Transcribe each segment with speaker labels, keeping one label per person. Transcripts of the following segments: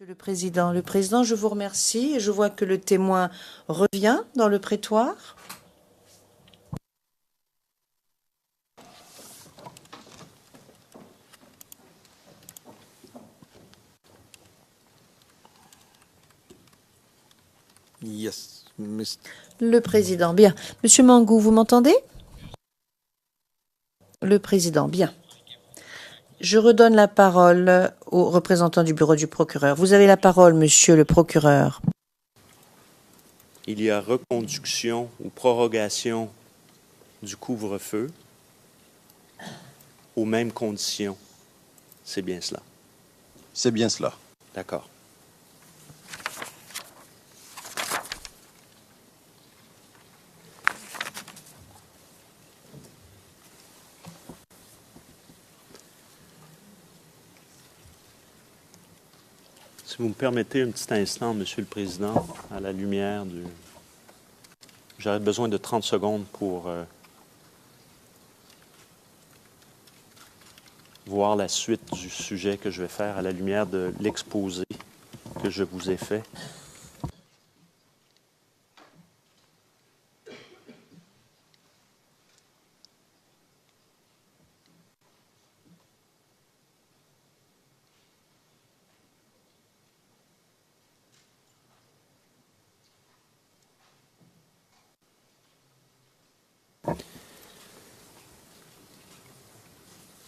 Speaker 1: Monsieur le Président, je vous remercie et je vois que le témoin revient dans le prétoire.
Speaker 2: Yes, Mr.
Speaker 1: Le Président, bien. Monsieur Mangou, vous m'entendez? Le Président, bien. Je redonne la parole au représentant du bureau du procureur. Vous avez la parole, Monsieur le procureur.
Speaker 3: Il y a reconduction ou prorogation du couvre-feu aux mêmes conditions. C'est bien cela.
Speaker 2: C'est bien cela.
Speaker 3: D'accord. Si vous me permettez un petit instant, Monsieur le Président, à la lumière du... J'aurais besoin de 30 secondes pour voir la suite du sujet que je vais faire à la lumière de l'exposé que je vous ai fait.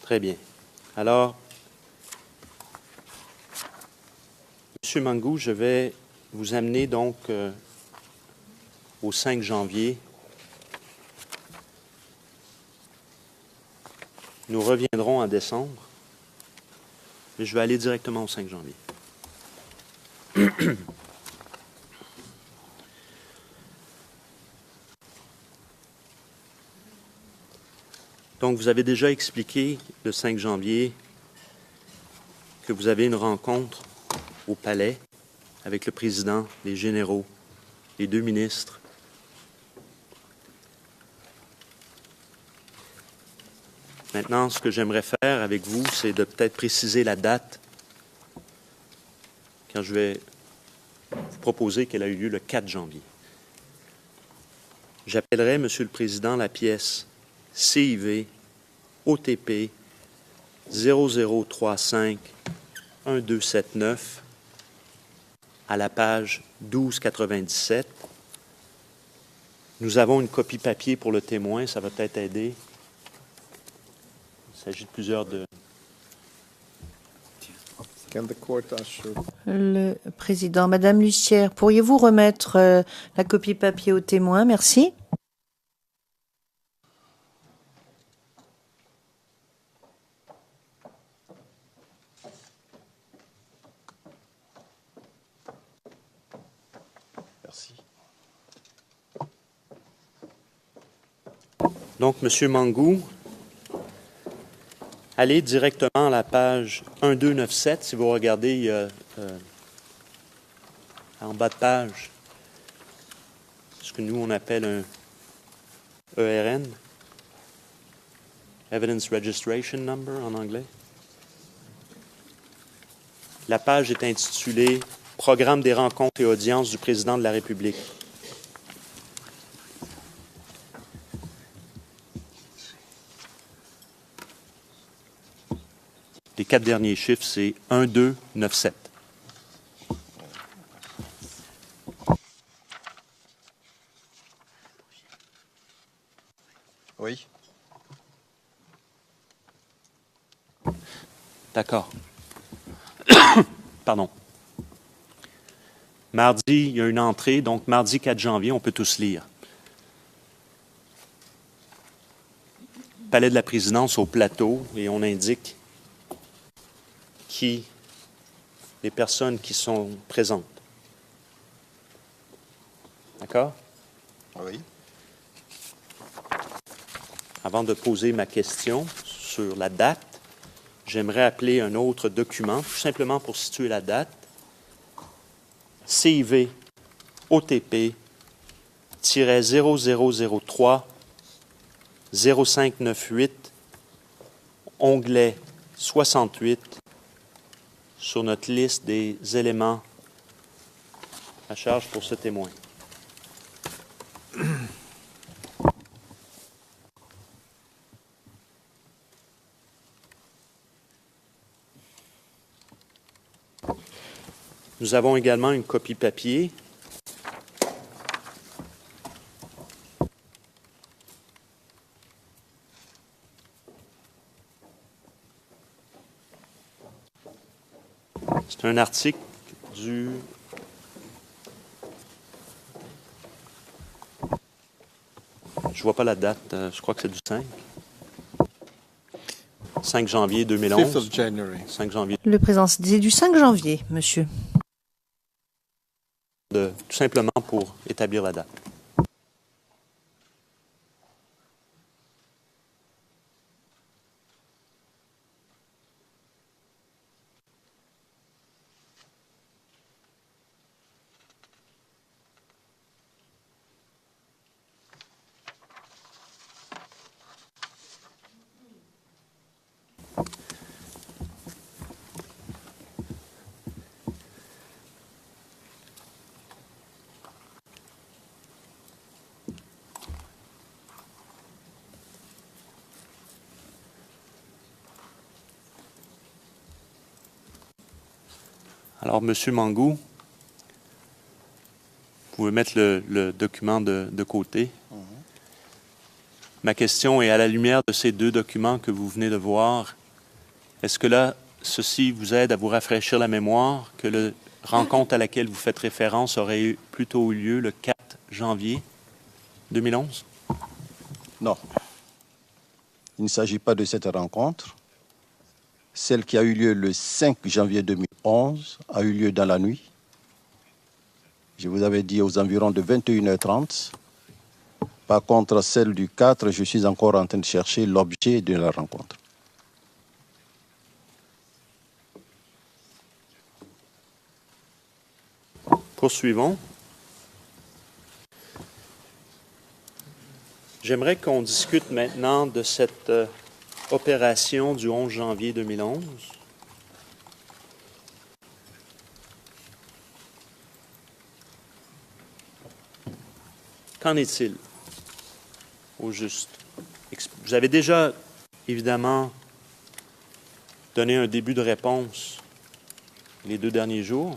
Speaker 3: Très bien. Alors, M. Mangou, je vais vous amener donc au 5 janvier. Nous reviendrons en décembre, mais je vais aller directement au 5 janvier. Donc, vous avez déjà expliqué le 5 janvier que vous avez une rencontre au palais avec le président, les généraux, les deux ministres. Maintenant, ce que j'aimerais faire avec vous, c'est de peut-être préciser la date, quand je vais vous proposer qu'elle a eu lieu le 4 janvier. J'appellerai, Monsieur le Président, la pièce CIV OTP 0035 1279 à la page 1297. Nous avons une copie papier pour le témoin, ça va peut-être aider. Il s'agit de plusieurs de...
Speaker 1: Le Président, Madame Lucière, pourriez-vous remettre la copie papier au témoin? Merci.
Speaker 2: Merci.
Speaker 3: Donc, M. Mangou, allez directement à la page 1297. Si vous regardez, il y a, en bas de page, ce que nous, on appelle un ERN, Evidence Registration Number en anglais. La page est intitulée « Programme des rencontres et audiences du président de la République ». Les 4 derniers chiffres, c'est 1297.
Speaker 2: Oui.
Speaker 3: D'accord. Pardon. Mardi, il y a une entrée, donc mardi 4 janvier, on peut tous lire. Palais de la Présidence au plateau, et on indique les personnes qui sont présentes. D'accord?
Speaker 2: Oui.
Speaker 3: Avant de poser ma question sur la date, j'aimerais appeler un autre document, tout simplement pour situer la date. CIV OTP -0003 0598 onglet 68 sur notre liste des éléments à charge pour ce témoin. Nous avons également une copie papier c'est un article du je vois pas la date, je crois que c'est du 5 janvier 2011.
Speaker 2: 5th of January.
Speaker 3: 5 janvier.
Speaker 1: Le président disait du 5 janvier, monsieur.
Speaker 3: Tout simplement pour établir la date. Alors, M. Mangou, vous pouvez mettre le document de côté. Ma question est, à la lumière de ces deux documents que vous venez de voir, est-ce que là, ceci vous aide à vous rafraîchir la mémoire que la rencontre à laquelle vous faites référence aurait plutôt eu lieu le 4 janvier 2011?
Speaker 2: Non. Il ne s'agit pas de cette rencontre. Celle qui a eu lieu le 5 janvier 2011 a eu lieu dans la nuit. Je vous avais dit aux environs de 21h30. Par contre, celle du 4, je suis encore en train de chercher l'objet de la rencontre.
Speaker 3: Poursuivons. J'aimerais qu'on discute maintenant de cette opération du 11 janvier 2011. Qu'en est-il, au juste? Vous avez déjà, évidemment, donné un début de réponse les 2 derniers jours,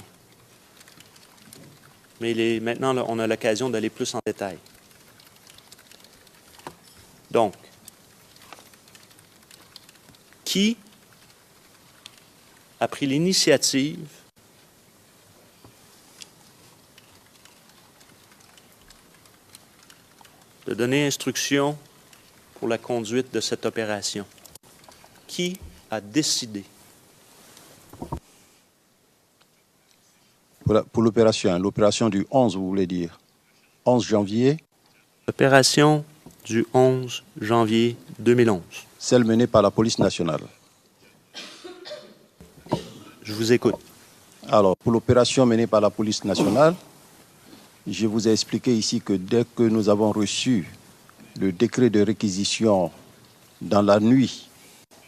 Speaker 3: mais maintenant, on a l'occasion d'aller plus en détail. Donc, qui a pris l'initiative de donner instruction pour la conduite de cette opération? Qui a décidé?
Speaker 2: Pour l'opération du 11, vous voulez dire 11 janvier?
Speaker 3: L'opération du 11 janvier 2011.
Speaker 2: Celle menée par la police nationale.
Speaker 3: Je vous écoute.
Speaker 2: Alors, pour l'opération menée par la police nationale, je vous ai expliqué ici que dès que nous avons reçu le décret de réquisition dans la nuit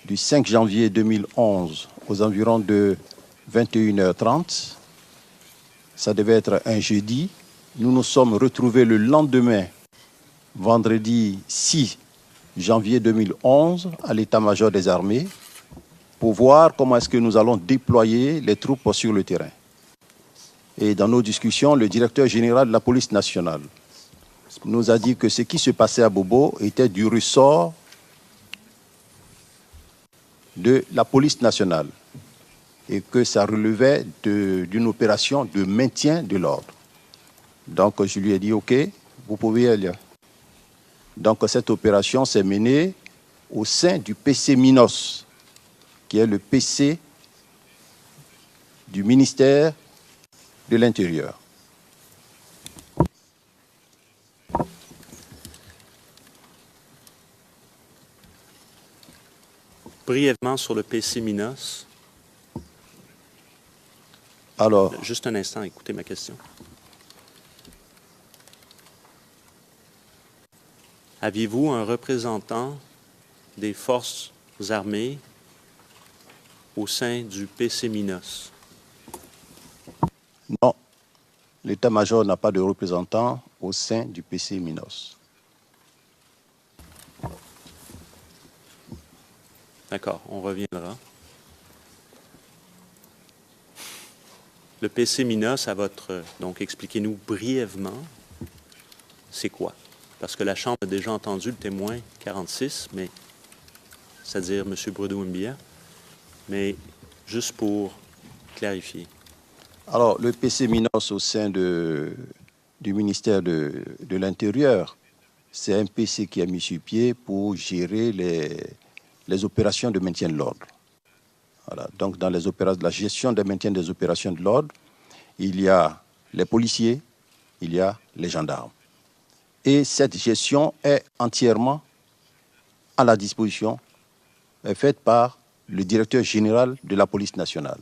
Speaker 2: du 5 janvier 2011 aux environs de 21h30, ça devait être un jeudi, nous nous sommes retrouvés le lendemain, vendredi 6 janvier 2011, à l'état-major des armées, pour voir comment est-ce que nous allons déployer les troupes sur le terrain. Et dans nos discussions, le directeur général de la police nationale nous a dit que ce qui se passait à Bobo était du ressort de la police nationale et que ça relevait d'une opération de maintien de l'ordre. Donc je lui ai dit, OK, vous pouvez y aller. Donc cette opération s'est menée au sein du PC Minos, qui est le PC du ministère de l'Intérieur.
Speaker 3: Brièvement sur le PC Minos.
Speaker 2: Alors,
Speaker 3: juste un instant, écoutez ma question. Aviez-vous un représentant des forces armées au sein du PC Minos?
Speaker 2: Non, l'état-major n'a pas de représentant au sein du PC Minos.
Speaker 3: D'accord, on reviendra. Le PC Minos, donc expliquez-nous brièvement, c'est quoi? Parce que la Chambre a déjà entendu le témoin 46, mais c'est-à-dire M. Brudeau-Mbia, mais juste pour clarifier.
Speaker 2: Alors, le PC Minos au sein du ministère de l'Intérieur, c'est un PC qui a mis sur pied pour gérer les opérations de maintien de l'ordre. Voilà. Donc, dans la gestion de maintien des opérations de l'ordre, il y a les policiers, il y a les gendarmes. Et cette gestion est entièrement à la disposition, est faite par le directeur général de la police nationale.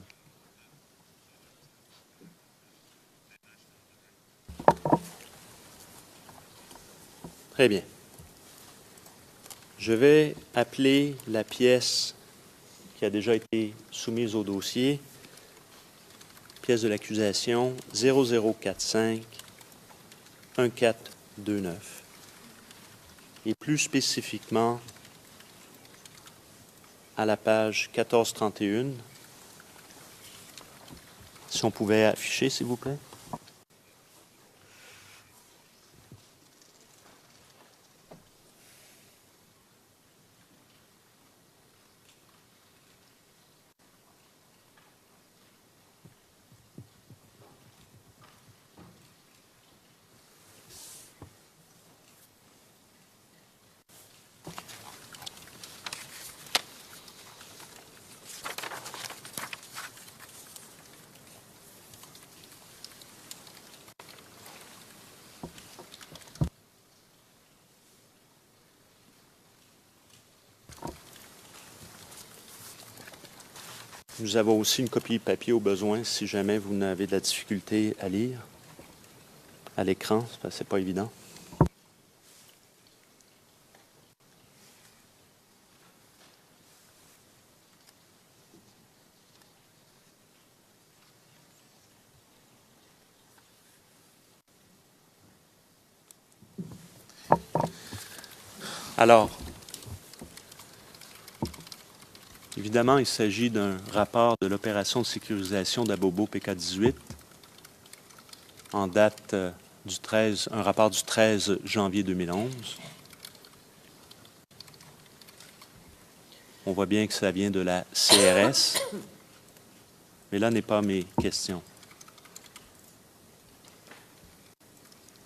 Speaker 3: Très bien. Je vais appeler la pièce qui a déjà été soumise au dossier, pièce de l'accusation 0045 1429. Et plus spécifiquement à la page 1431. Si on pouvait afficher, s'il vous plaît. Nous avons aussi une copie papier au besoin si jamais vous n'avez de la difficulté à lire à l'écran, c'est pas évident. Alors, évidemment, il s'agit d'un rapport de l'opération de sécurisation d'Abobo PK-18 en date un rapport du 13 janvier 2011. On voit bien que ça vient de la CRS, mais là n'est pas mes questions.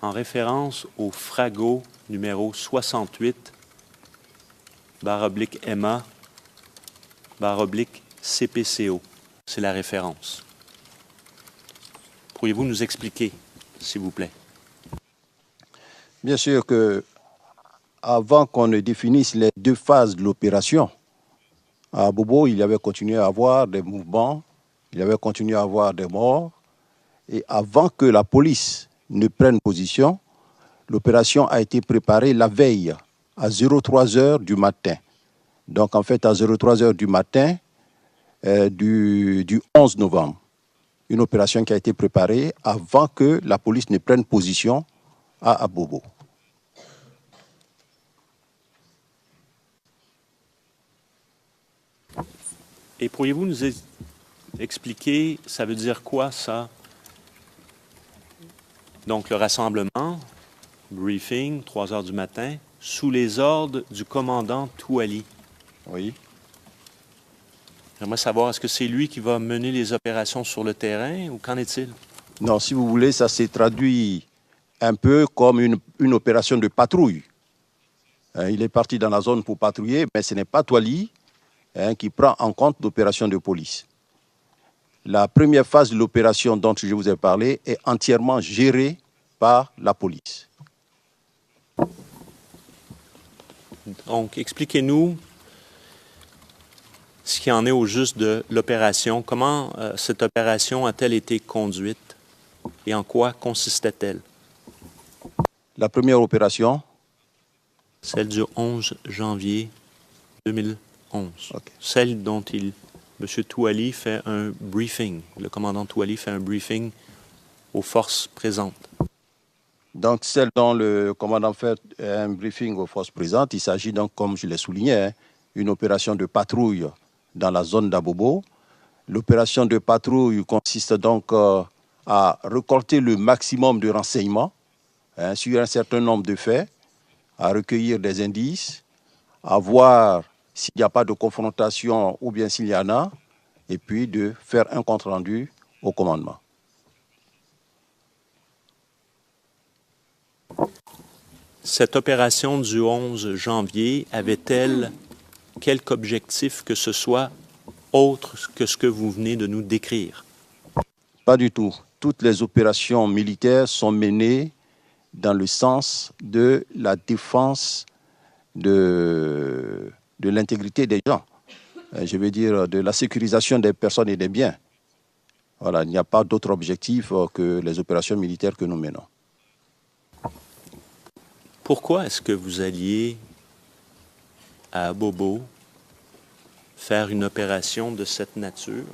Speaker 3: En référence au Frago numéro 68, /MA, /CPCO. C'est la référence. Pourriez-vous nous expliquer, s'il vous plaît?
Speaker 2: Bien sûr que avant qu'on ne définisse les deux phases de l'opération, à Bobo, il y avait continué à avoir des mouvements, il y avait continué à avoir des morts. Et avant que la police ne prenne position, l'opération a été préparée la veille à 03 heures du matin. Donc en fait, à 03 heures du matin du 11 novembre. Une opération qui a été préparée avant que la police ne prenne position à Abobo.
Speaker 3: Et pourriez-vous nous expliquer, ça veut dire quoi ça? Donc le rassemblement, briefing, 3 heures du matin, sous les ordres du commandant Touali.
Speaker 2: Oui.
Speaker 3: J'aimerais savoir, est-ce que c'est lui qui va mener les opérations sur le terrain ou qu'en est-il?
Speaker 2: Non, si vous voulez, ça s'est traduit un peu comme une opération de patrouille. Il est parti dans la zone pour patrouiller, mais ce n'est pas Touali qui prend en compte l'opération de police. La première phase de l'opération dont je vous ai parlé est entièrement gérée par la police.
Speaker 3: Donc, expliquez-nous ce qui en est au juste de l'opération. Comment cette opération a-t-elle été conduite et en quoi consistait-elle?
Speaker 2: La première opération?
Speaker 3: Celle du 11 janvier 2011.
Speaker 2: Okay.
Speaker 3: Celle dont il M. Touali fait un briefing. Le commandant Touali fait un briefing aux forces présentes.
Speaker 2: Donc, celle dont le commandant fait un briefing aux forces présentes, il s'agit donc, comme je l'ai souligné, hein, une opération de patrouille dans la zone d'Abobo. L'opération de patrouille consiste donc à récolter le maximum de renseignements sur un certain nombre de faits, à recueillir des indices, à voir s'il n'y a pas de confrontation ou bien s'il y en a, et puis de faire un compte-rendu au commandement.
Speaker 3: Cette opération du 11 janvier avait-elle quelque objectif que ce soit autre que ce que vous venez de nous décrire?
Speaker 2: Pas du tout. Toutes les opérations militaires sont menées dans le sens de la défense de l'intégrité des gens. Je veux dire, de la sécurisation des personnes et des biens. Voilà, il n'y a pas d'autre objectif que les opérations militaires que nous menons.
Speaker 3: Pourquoi est-ce que vous alliez à Abobo faire une opération de cette nature?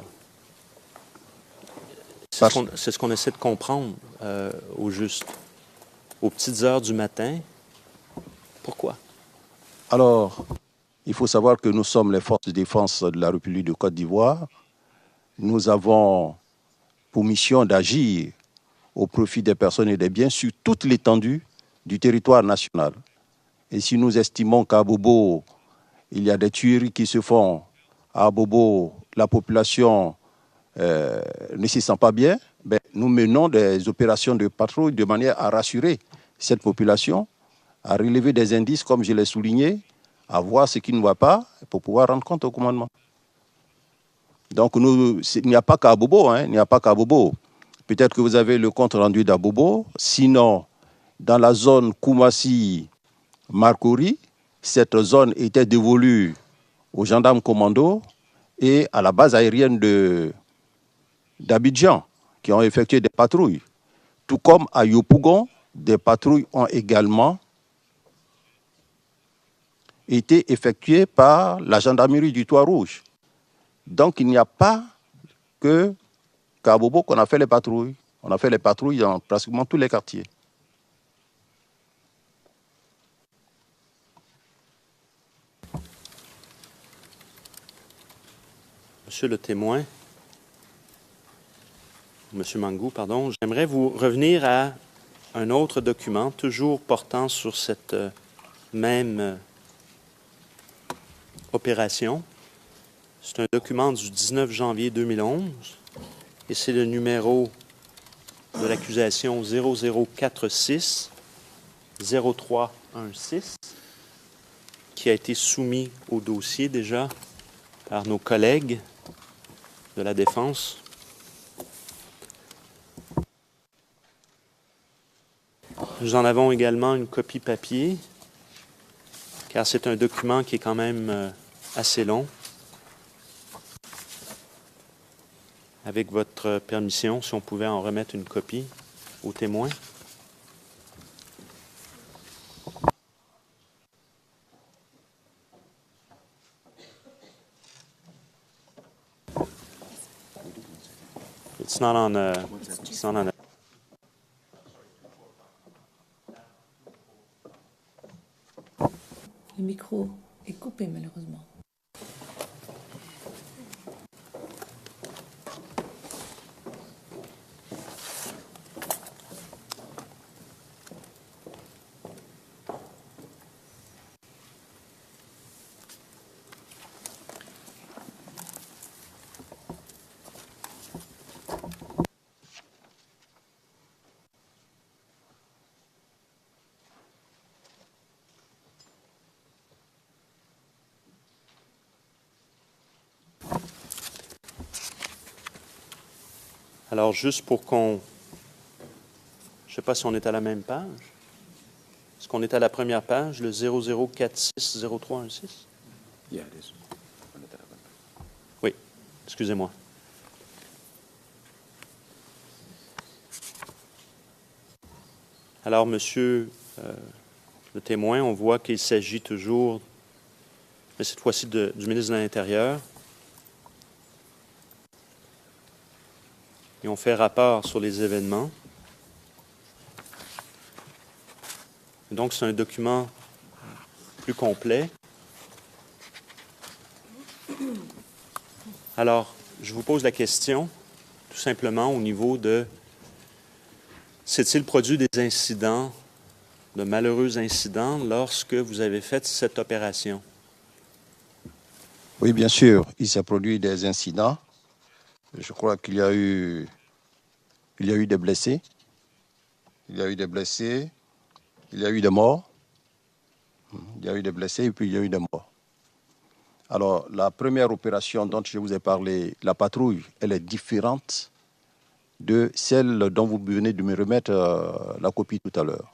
Speaker 3: C'est ce qu'on essaie de comprendre au juste. Aux petites heures du matin, pourquoi?
Speaker 2: Alors, il faut savoir que nous sommes les forces de défense de la République de Côte d'Ivoire. Nous avons pour mission d'agir au profit des personnes et des biens sur toute l'étendue du territoire national. Et si nous estimons qu'à Abobo, il y a des tueries qui se font, à Abobo, la population ne s'y sent pas bien, ben, nous menons des opérations de patrouille de manière à rassurer cette population, à relever des indices, comme je l'ai souligné, à voir ce qui ne va pas pour pouvoir rendre compte au commandement. Donc, il n'y a pas qu'à Abobo, hein, il n'y a pas qu'à Abobo. Peut-être que vous avez le compte rendu d'Abobo. Sinon, dans la zone Koumassi-Marcouri, cette zone était dévolue aux gendarmes commandos et à la base aérienne d'Abidjan, qui ont effectué des patrouilles. Tout comme à Yopougon, des patrouilles ont également été effectuées par la gendarmerie du Toit Rouge. Donc, il n'y a pas qu'à Abobo qu'on a fait les patrouilles. On a fait les patrouilles dans pratiquement tous les quartiers.
Speaker 3: Monsieur le témoin, Monsieur Mangou, pardon, j'aimerais vous revenir à un autre document, toujours portant sur cette même opération. C'est un document du 19 janvier 2011 et c'est le numéro de l'accusation 0046 0316 qui a été soumis au dossier déjà par nos collègues de la Défense. Nous en avons également une copie papier, car c'est un document qui est quand même assez long. Avec votre permission, si on pouvait en remettre une copie aux témoins. It's not on a...
Speaker 1: Le micro est coupé malheureusement.
Speaker 3: Alors, juste pour qu'on... Je ne sais pas si on est à la même page. Est-ce qu'on est à la première page, le 00460316? Oui, excusez-moi. Alors, monsieur le témoin, on voit qu'il s'agit toujours, mais cette fois-ci du ministre de l'Intérieur. et on fait rapport sur les événements. Donc, c'est un document plus complet. Alors, je vous pose la question, tout simplement au niveau de s'est-il produit des incidents, de malheureux incidents, lorsque vous avez fait cette opération?
Speaker 2: Oui, bien sûr, il s'est produit des incidents. Je crois qu'il y a eu des blessés. Il y a eu des blessés, il y a eu des morts. Il y a eu des blessés et puis il y a eu des morts. Alors, la première opération dont je vous ai parlé, la patrouille, elle est différente de celle dont vous venez de me remettre la copie tout à l'heure.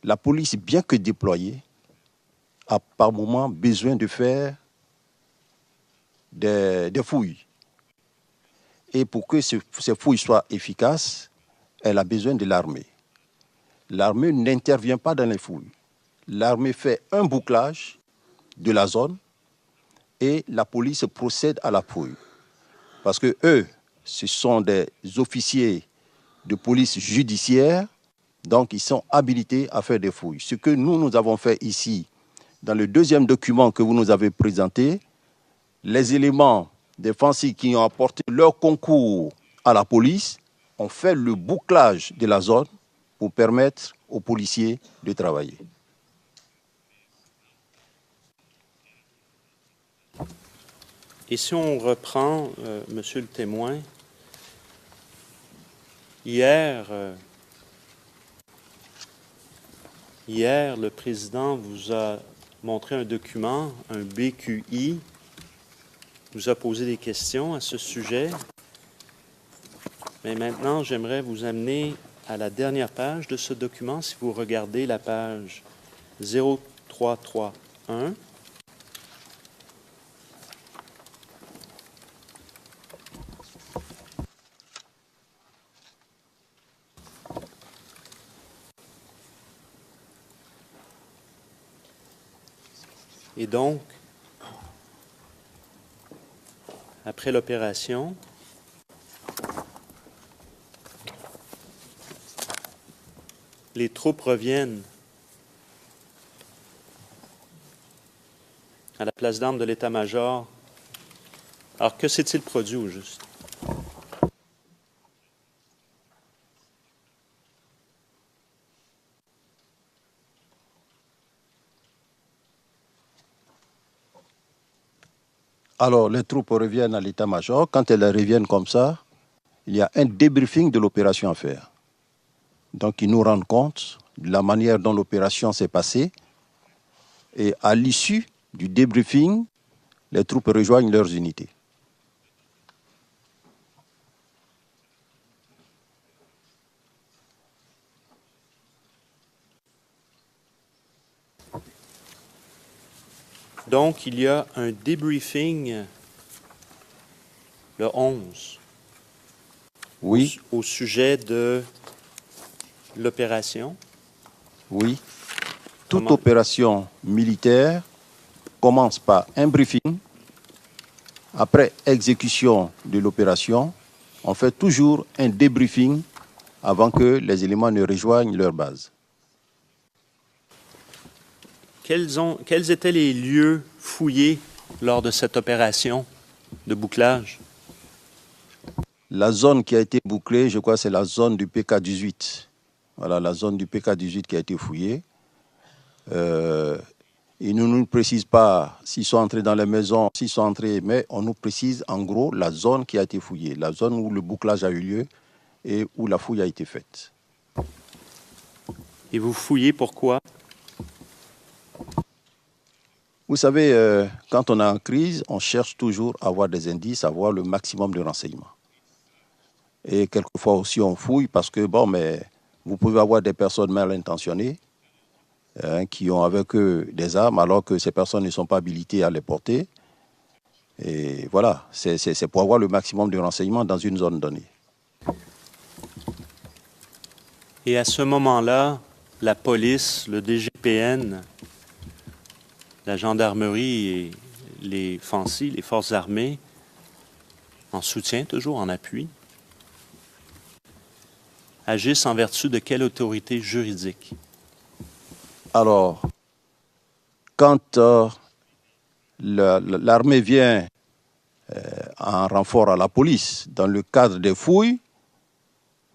Speaker 2: La police, bien que déployée, a par moment besoin de faire des fouilles. Et pour que ces fouilles soient efficaces, elle a besoin de l'armée. L'armée n'intervient pas dans les fouilles. L'armée fait un bouclage de la zone et la police procède à la fouille. Parce que eux, ce sont des officiers de police judiciaire, donc ils sont habilités à faire des fouilles. Ce que nous avons fait ici, dans le deuxième document que vous nous avez présenté, les éléments défensifs qui ont apporté leur concours à la police ont fait le bouclage de la zone pour permettre aux policiers de travailler.
Speaker 3: Et si on reprend, Monsieur le témoin, hier, le président vous a montré un document, un BQI, vous a posé des questions à ce sujet. Mais maintenant, j'aimerais vous amener à la dernière page de ce document, si vous regardez la page 0331. Et donc, après l'opération, les troupes reviennent à la place d'armes de l'état-major. Alors, que s'est-il produit au juste?
Speaker 2: Alors, les troupes reviennent à l'état-major. Quand elles reviennent comme ça, il y a un débriefing de l'opération à faire. Donc, ils nous rendent compte de la manière dont l'opération s'est passée. Et à l'issue du débriefing, les troupes rejoignent leurs unités.
Speaker 3: Donc, il y a un débriefing le 11.
Speaker 2: Oui.
Speaker 3: Au sujet de l'opération.
Speaker 2: Oui. Toute opération militaire commence par un briefing. Après exécution de l'opération, on fait toujours un débriefing avant que les éléments ne rejoignent leur base.
Speaker 3: Quels étaient les lieux fouillés lors de cette opération de bouclage?
Speaker 2: La zone qui a été bouclée, je crois, c'est la zone du PK-18. Voilà, la zone du PK-18 qui a été fouillée. Ils ne nous précisent pas s'ils sont entrés dans les maisons, s'ils sont entrés, mais on nous précise en gros la zone qui a été fouillée, la zone où le bouclage a eu lieu et où la fouille a été faite.
Speaker 3: Et vous fouillez pourquoi?
Speaker 2: Vous savez, quand on est en crise, on cherche toujours à avoir des indices, à avoir le maximum de renseignements. Et quelquefois aussi on fouille parce que, bon, mais vous pouvez avoir des personnes mal intentionnées qui ont avec eux des armes alors que ces personnes ne sont pas habilitées à les porter. Et voilà, c'est pour avoir le maximum de renseignements dans une zone donnée.
Speaker 3: Et à ce moment-là, la police, le DGPN, la gendarmerie et les FANCI, les forces armées, en soutien toujours, en appui, agissent en vertu de quelle autorité juridique?
Speaker 2: Alors, quand l'armée vient en renfort à la police dans le cadre des fouilles,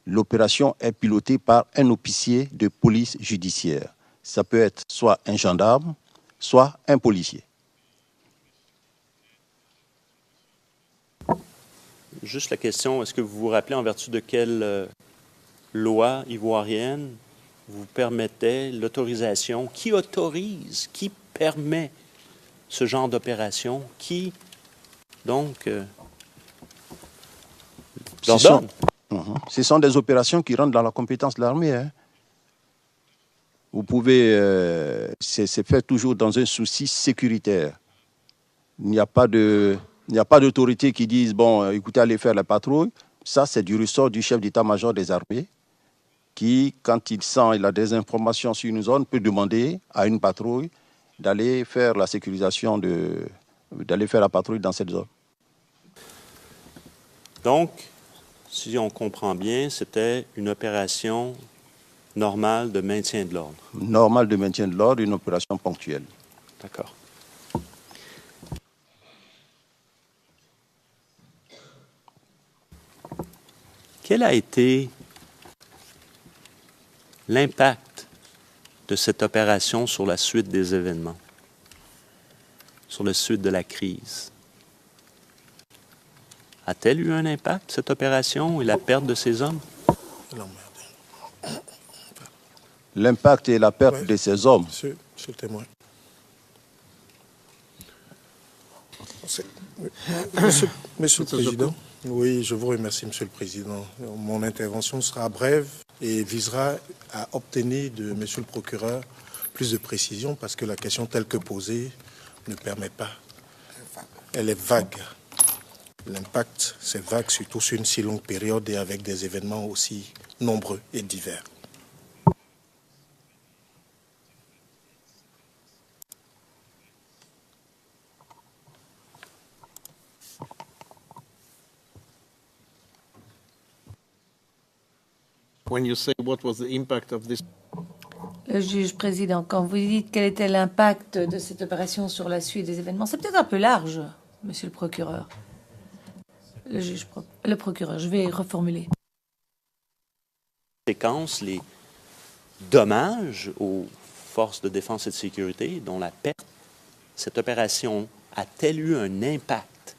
Speaker 2: l'opération est pilotée par un officier de police judiciaire. Ça peut être soit un gendarme, soit un policier.
Speaker 3: Juste la question, est-ce que vous vous rappelez en vertu de quelle loi ivoirienne vous permettait l'autorisation? Qui autorise, qui permet ce genre d'opération? Qui, donc, l'ordonne?
Speaker 2: Ce sont des opérations qui rentrent dans la compétence de l'armée. Hein. Vous pouvez... c'est fait toujours dans un souci sécuritaire. Il n'y a pas d'autorité qui dise, bon, écoutez, allez faire la patrouille. Ça, c'est du ressort du chef d'état-major des armées qui, quand il sent, il a des informations sur une zone, peut demander à une patrouille d'aller faire la sécurisation, d'aller faire la patrouille dans cette zone.
Speaker 3: Donc, si on comprend bien, c'était une opération normale de maintien de l'ordre.
Speaker 2: Normale de maintien de l'ordre, une opération ponctuelle.
Speaker 3: D'accord. Quel a été l'impact de cette opération sur la suite des événements, sur la suite de la crise? A-t-elle eu un impact, cette opération, et la perte de ces hommes?
Speaker 2: L'impact et la perte de ces hommes.
Speaker 4: Monsieur le témoin. Monsieur le Président, oui, je vous remercie, Monsieur le Président. Mon intervention sera brève et visera à obtenir de Monsieur le procureur plus de précision parce que la question telle que posée ne permet pas. Elle est vague. L'impact, c'est vague, surtout sur une si longue période et avec des événements aussi nombreux et divers.
Speaker 5: When you say what was the impact of this?
Speaker 6: Le juge président, quand vous dites quel était l'impact de cette opération sur la suite des événements, c'est peut-être un peu large, monsieur le procureur. Le procureur, je vais reformuler.
Speaker 3: Séquence, les dommages aux forces de défense et de sécurité, dont la perte, cette opération a-t-elle eu un impact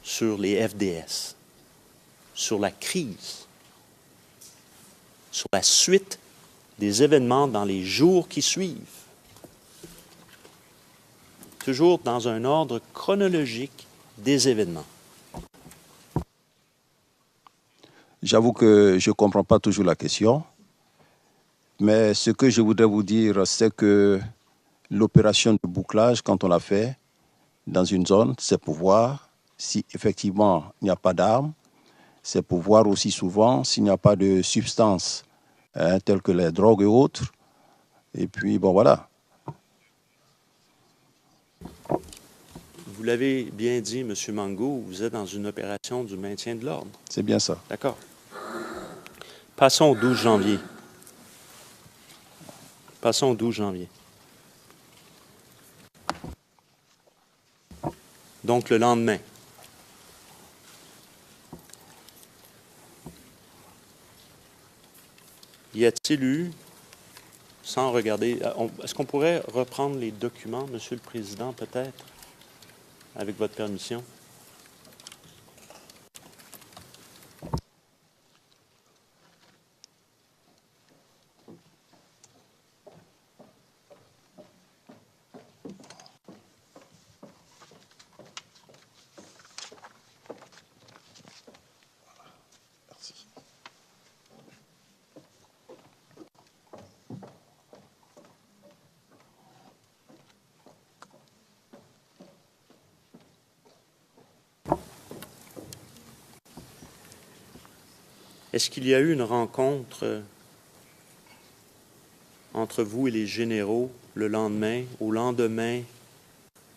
Speaker 3: sur les FDS, sur la crise, sur la suite des événements dans les jours qui suivent? Toujours dans un ordre chronologique des événements.
Speaker 2: J'avoue que je ne comprends pas toujours la question, mais ce que je voudrais vous dire, c'est que l'opération de bouclage, quand on l'a fait dans une zone, c'est pour voir si effectivement il n'y a pas d'armes, c'est pour voir aussi souvent s'il n'y a pas de substances telles que les drogues et autres. Et puis, bon, voilà.
Speaker 3: Vous l'avez bien dit, M. Mango, vous êtes dans une opération du maintien de l'ordre.
Speaker 2: C'est bien ça.
Speaker 3: D'accord. Passons au 12 janvier. Passons au 12 janvier. Donc, le lendemain. Y a-t-il eu, sans regarder, est-ce qu'on pourrait reprendre les documents, Monsieur le Président, peut-être, avec votre permission? Est-ce qu'il y a eu une rencontre entre vous et les généraux le lendemain, au lendemain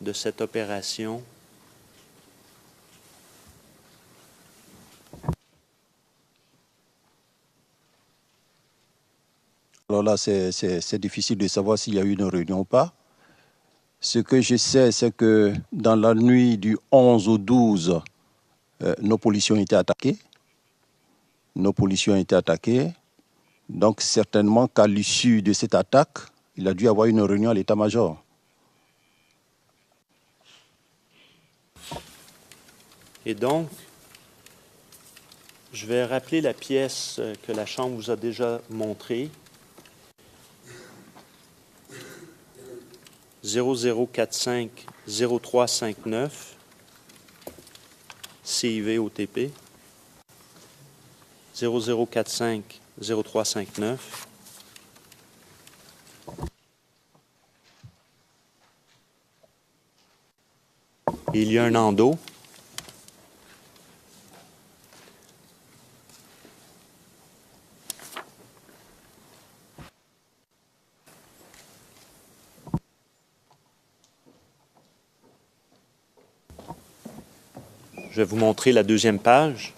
Speaker 3: de cette opération,
Speaker 2: Alors là, c'est difficile de savoir s'il y a eu une réunion ou pas. Ce que je sais, c'est que dans la nuit du 11 au 12, nos policiers ont été attaqués. Donc, certainement qu'à l'issue de cette attaque, il a dû y avoir une réunion à l'état-major.
Speaker 3: Et donc, je vais rappeler la pièce que la Chambre vous a déjà montrée. 0045-0359, CIV-OTP. 0045-0359. Et il y a un endo. Je vais vous montrer la deuxième page.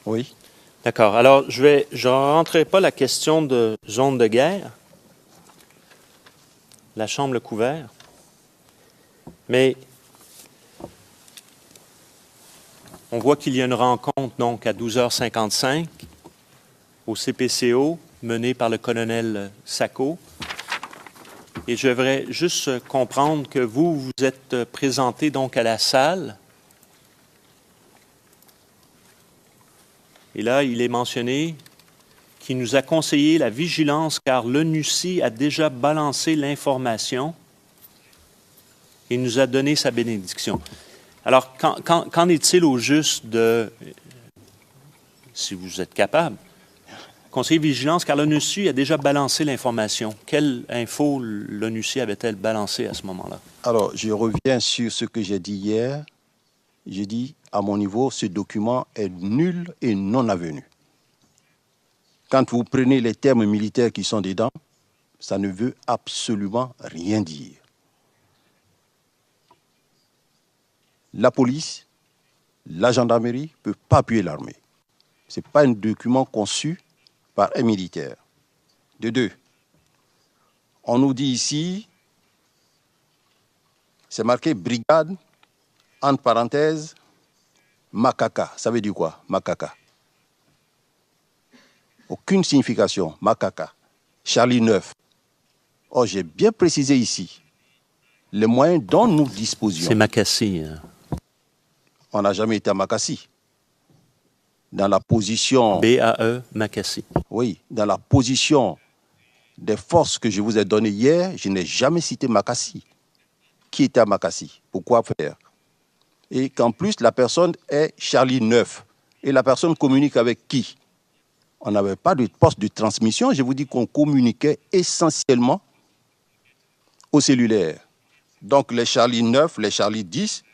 Speaker 2: Oui.
Speaker 3: D'accord. Alors, je ne rentrerai pas la question de zone de guerre. La Chambre l'a couvert. Mais on voit qu'il y a une rencontre donc à 12h55 au CPCO menée par le colonel Sacco. Et je voudrais juste comprendre que vous êtes présenté donc à la salle. Et là, il est mentionné qu'il nous a conseillé la vigilance car l'ONUCI a déjà balancé l'information et nous a donné sa bénédiction. Alors, qu'en est-il au juste de, si vous êtes capable, conseiller vigilance car l'ONUCI a déjà balancé l'information? Quelle info l'ONUCI avait-elle balancé à ce moment-là?
Speaker 2: Alors, je reviens sur ce que j'ai dit hier. J'ai dit, à mon niveau, ce document est nul et non avenu. Quand vous prenez les termes militaires qui sont dedans, ça ne veut absolument rien dire. La police, la gendarmerie ne peuvent pas appuyer l'armée. Ce n'est pas un document conçu par un militaire. De deux, on nous dit ici, c'est marqué brigade, entre parenthèses, Makaka. Ça veut dire quoi, Makaka? Aucune signification, Makaka. Charlie 9. Oh, j'ai bien précisé ici les moyens dont nous disposions.
Speaker 3: C'est Makassi.
Speaker 2: On n'a jamais été à Makassi. Dans la position...
Speaker 3: BAE, Makassi.
Speaker 2: Oui, dans la position des forces que je vous ai données hier, je n'ai jamais cité Makassi. Qui était à Makassi? Pourquoi faire? Et qu'en plus, la personne est Charlie 9. Et la personne communique avec qui? On n'avait pas de poste de transmission. Je vous dis qu'on communiquait essentiellement au cellulaire. Donc, les Charlie 9, les Charlie 10,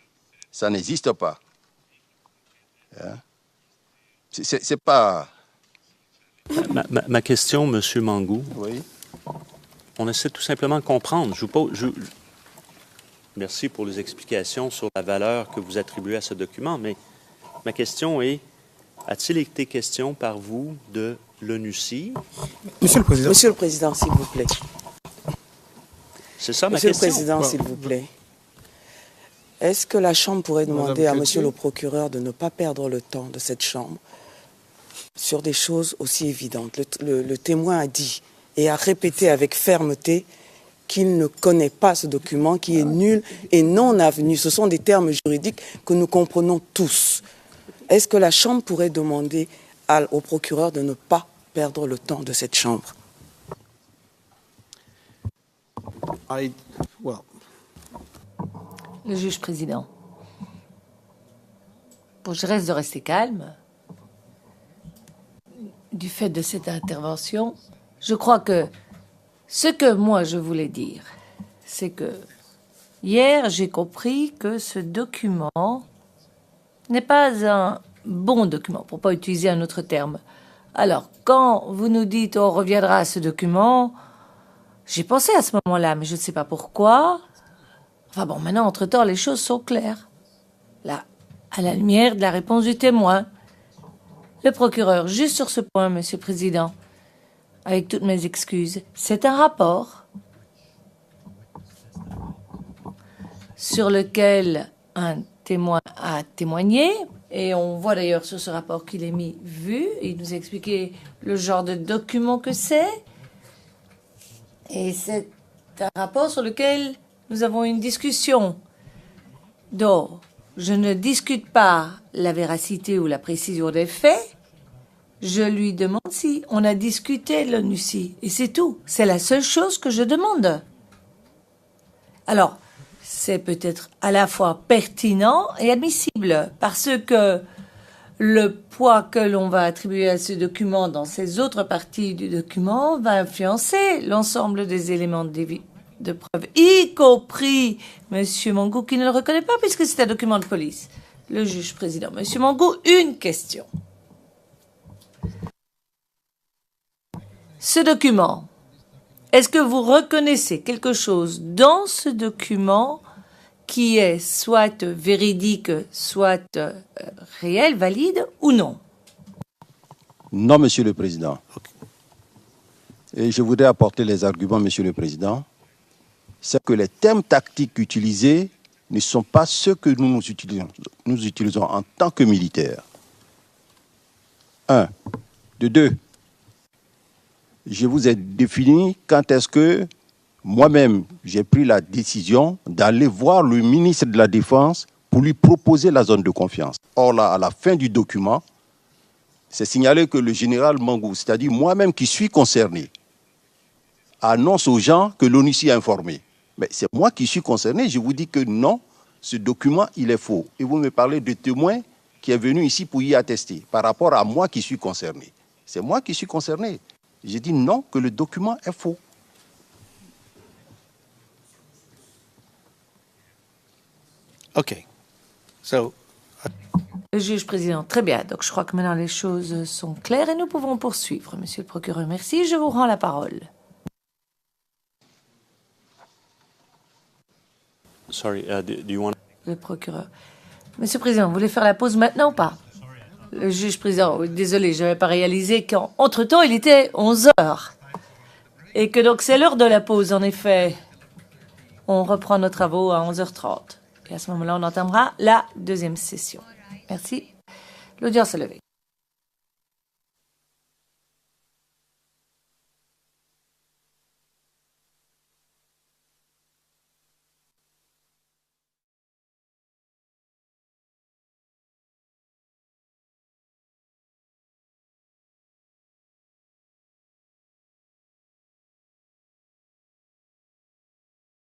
Speaker 2: ça n'existe pas. Hein? C'est pas...
Speaker 3: Ma question, M. Mangou,
Speaker 2: Oui.
Speaker 3: on essaie tout simplement de comprendre. Merci pour les explications sur la valeur que vous attribuez à ce document, mais ma question est, a-t-il été question par vous de l'ONUCI?
Speaker 7: Monsieur le Président.
Speaker 8: Monsieur le Président, s'il vous plaît.
Speaker 3: C'est ça ma
Speaker 8: Monsieur
Speaker 3: question.
Speaker 8: le Président, s'il vous plaît. Est-ce que la Chambre pourrait demander à Monsieur le procureur de ne pas perdre le temps de cette Chambre sur des choses aussi évidentes? Le témoin a dit et a répété avec fermeté qu'il ne connaît pas ce document, qui est nul et non avenu. Ce sont des termes juridiques que nous comprenons tous. Est-ce que la Chambre pourrait demander au procureur de ne pas perdre le temps de cette Chambre?
Speaker 6: Le juge président. je reste de rester calme. Du fait de cette intervention, je crois que ce que moi je voulais dire, c'est que hier j'ai compris que ce document n'est pas un bon document, pour pas utiliser un autre terme. Alors, quand vous nous dites on reviendra à ce document, j'ai pensé à ce moment-là, mais je ne sais pas pourquoi. Enfin bon, maintenant, entre-temps, les choses sont claires. Là, à la lumière de la réponse du témoin. Le procureur, juste sur ce point, Monsieur le Président, avec toutes mes excuses, c'est un rapport sur lequel un témoin a témoigné, et on voit d'ailleurs sur ce rapport qu'il est mis vu. Il nous a expliqué le genre de document que c'est, et c'est un rapport sur lequel nous avons une discussion. Donc, je ne discute pas la véracité ou la précision des faits. Je lui demande si on a discuté l'ONUCI. Et c'est tout. C'est la seule chose que je demande. Alors, c'est peut-être à la fois pertinent et admissible, parce que le poids que l'on va attribuer à ce document dans ces autres parties du document va influencer l'ensemble des éléments de preuve, y compris M. Mangou, qui ne le reconnaît pas puisque c'est un document de police. Le juge président. M. Mangou, une question. Ce document, est-ce que vous reconnaissez quelque chose dans ce document qui est soit véridique, soit réel, valide ou non?
Speaker 2: Non, Monsieur le Président. Et je voudrais apporter les arguments, Monsieur le Président. C'est que les termes tactiques utilisés ne sont pas ceux que nous utilisons en tant que militaires. Un. De deux, je vous ai défini quand est-ce que moi-même j'ai pris la décision d'aller voir le ministre de la Défense pour lui proposer la zone de confiance. Or là, à la fin du document, c'est signalé que le général Mangou, c'est-à-dire moi-même qui suis concerné, annonce aux gens que l'ONUCI a informé. Mais c'est moi qui suis concerné, je vous dis que non, ce document, il est faux. Et vous me parlez de témoin qui est venu ici pour y attester, par rapport à moi qui suis concerné. C'est moi qui suis concerné. J'ai dit non, que le document est faux.
Speaker 5: Okay. So,
Speaker 6: Le juge président, très bien. Donc je crois que maintenant les choses sont claires et nous pouvons poursuivre. Monsieur le procureur, merci. Je vous rends la parole.
Speaker 3: Sorry, do you want...
Speaker 6: Le procureur. Monsieur le président, vous voulez faire la pause maintenant ou pas? Le juge président, oui, désolé, je n'avais pas réalisé qu'entre-temps, il était 11 heures. Et que donc c'est l'heure de la pause, en effet. On reprend nos travaux à 11h30. Et à ce moment-là, on entamera la deuxième session. Merci. L'audience est levée.